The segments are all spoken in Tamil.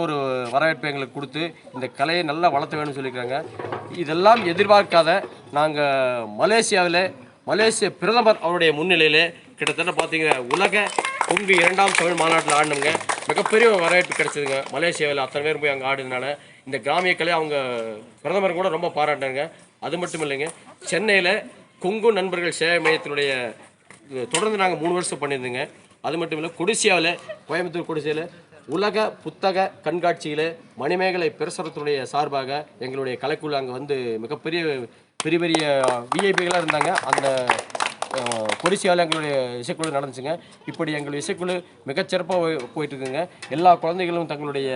ஒரு வரவேற்பை எங்களுக்கு கொடுத்து இந்த கலையை நல்லா வளர்த்த வேணும்னு சொல்லியிருக்காங்க. இதெல்லாம் எதிர்பார்க்காத நாங்கள் மலேசிய பிரதமர் அவருடைய முன்னிலையில் கிட்டத்தட்ட பார்த்தீங்கன்னா உலக கொங்கு 2ஆம் தமிழ் மாநாட்டில் ஆடினவங்க. மிகப்பெரிய வரவேற்பு கிடைச்சதுங்க. மலேசியாவில் அத்தனை பேர் போய் அங்கே ஆடுறதுனால இந்த கிராமிய கலை அவங்க பிரதமர் கூட ரொம்ப பாராட்டினாங்க. அது மட்டும் இல்லைங்க, சென்னையில் கொங்கு நண்பர்கள் சேவை மையத்தினுடைய தொடர்ந்து நாங்கள் 3 வருஷம் பண்ணியிருந்தோங்க. அது மட்டும் இல்லை, கோயம்புத்தூர் கொடிசியில் உலக புத்தக கண்காட்சியில் மணிமேகலை பிரசுரத்தினுடைய சார்பாக எங்களுடைய கலைக்குழு அங்கே வந்து மிகப்பெரிய பெரிய விஐபிகளாக இருந்தாங்க. அந்த கொடிசியாவில் எங்களுடைய இசைக்குழு நடந்துச்சுங்க. இப்படி எங்களுடைய இசைக்குழு மிகச்சிறப்பாக போயிட்டுருக்குங்க. எல்லா குழந்தைகளும் தங்களுடைய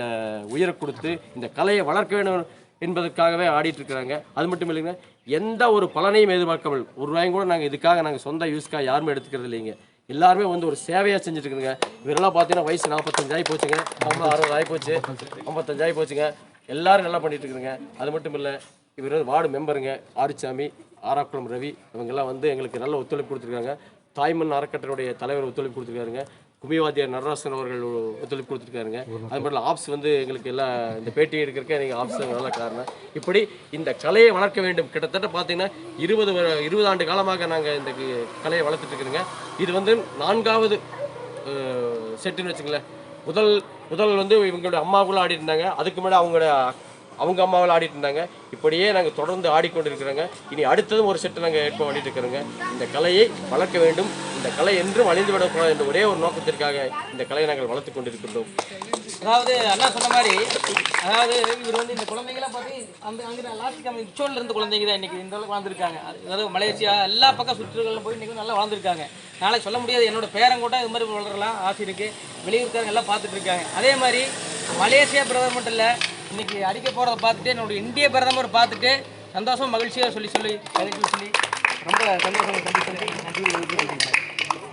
உயிரை கொடுத்து இந்த கலையை வளர்க்க வேண்டும் என்பதற்காகவே ஆடிட்டுருக்குறாங்க. அது மட்டும் இல்லைங்க, எந்த ஒரு பலனையும் எதிர்பார்க்காமல் ₹1 கூட நாங்கள் சொந்த யூஸ்க்காக யாருமே எடுத்துக்கிறது இல்லைங்க. எல்லாருமே வந்து ஒரு சேவையாக செஞ்சுட்டு இருக்குங்க. இவரெல்லாம் பார்த்தீங்கன்னா வயசு 45 ஆகி போச்சுங்க, 60 ஆகி போச்சு, 55 ஆகி போச்சுங்க. எல்லாரும் நல்லா பண்ணிட்டு இருக்குங்க. அது மட்டும் இல்லை, இவர் வார்டு மெம்பருங்க ஆறுச்சாமி, ஆராக்குளம் ரவி, இவங்கெல்லாம் வந்து எங்களுக்கு நல்ல ஒத்துழைப்பு கொடுத்துருக்காங்க. தாய்மண் அறக்கட்டளையுடைய தலைவர் ஒத்துழைப்பு கொடுத்துருக்காருங்க. குமிவாதியார் நடராசன் அவர்கள் ஒத்துழைப்பு கொடுத்துருக்காருங்க. அது மட்டும் ஆப்ஸ் வந்து எங்களுக்கு எல்லாம் இந்த பேட்டி எடுக்கிறதுக்கே நீங்கள் ஆப்ஸ் நல்ல காரணம். இப்படி இந்த கலையை வளர்க்க வேண்டும். கிட்டத்தட்ட பார்த்தீங்கன்னா 20 ஆண்டு காலமாக நாங்கள் இந்த கலையை வளர்த்துட்டு இருக்கிறோங்க. இது வந்து 4வது செட்டுன்னு வச்சுங்களேன். முதல் வந்து இவங்களுடைய அம்மாவுக்குள்ள ஆடிட்டு இருந்தாங்க. அதுக்கு முன்னாடி அவங்க அம்மாவில் ஆடிட்டு இருந்தாங்க. இப்படியே நாங்கள் தொடர்ந்து ஆடிக்கொண்டு இருக்கிறோங்க. இனி அடுத்ததும் ஒரு செட்டு நாங்கள் ஏற்பாடு பண்ணிட்டு இருக்கிறோங்க. இந்த கலையை வளர்க்க வேண்டும், இந்த கலை என்றும் அழிந்து விடக்கூடாது என்ற ஒரே ஒரு நோக்கத்திற்காக இந்த கலையை நாங்கள் வளர்த்து கொண்டிருக்கின்றோம். அதாவது அண்ணா சொன்ன மாதிரி, அதாவது இவர் வந்து இந்த குழந்தைங்களாம் பார்த்து அங்கே லாஸ்ட் இச்சோடில் இருந்த குழந்தைங்க தான் இன்றைக்கி இந்த அளவுக்கு வாழ்ந்துருக்காங்க. அதாவது மலேசியா எல்லா பக்கம் சுற்றுகளில் போய் இன்றைக்கி நல்லா வாழ்ந்துருக்காங்க. நாளைக்கு சொல்ல முடியாது, என்னோட பேரன் கூட இது மாதிரி வளரலாம் ஆசை இருக்குது. வெளியூருக்காரங்க எல்லாம் பார்த்துட்டு இருக்காங்க. அதே மாதிரி மலேசியா பிரதமர் மட்டும் இல்லை, இன்றைக்கி அடிக்க போகிறத பார்த்துட்டு என்னோட இந்திய பிரதமர் பார்த்துட்டு சந்தோஷம் மகிழ்ச்சியாக சொல்லி ரொம்ப சந்தோஷம். நன்றி.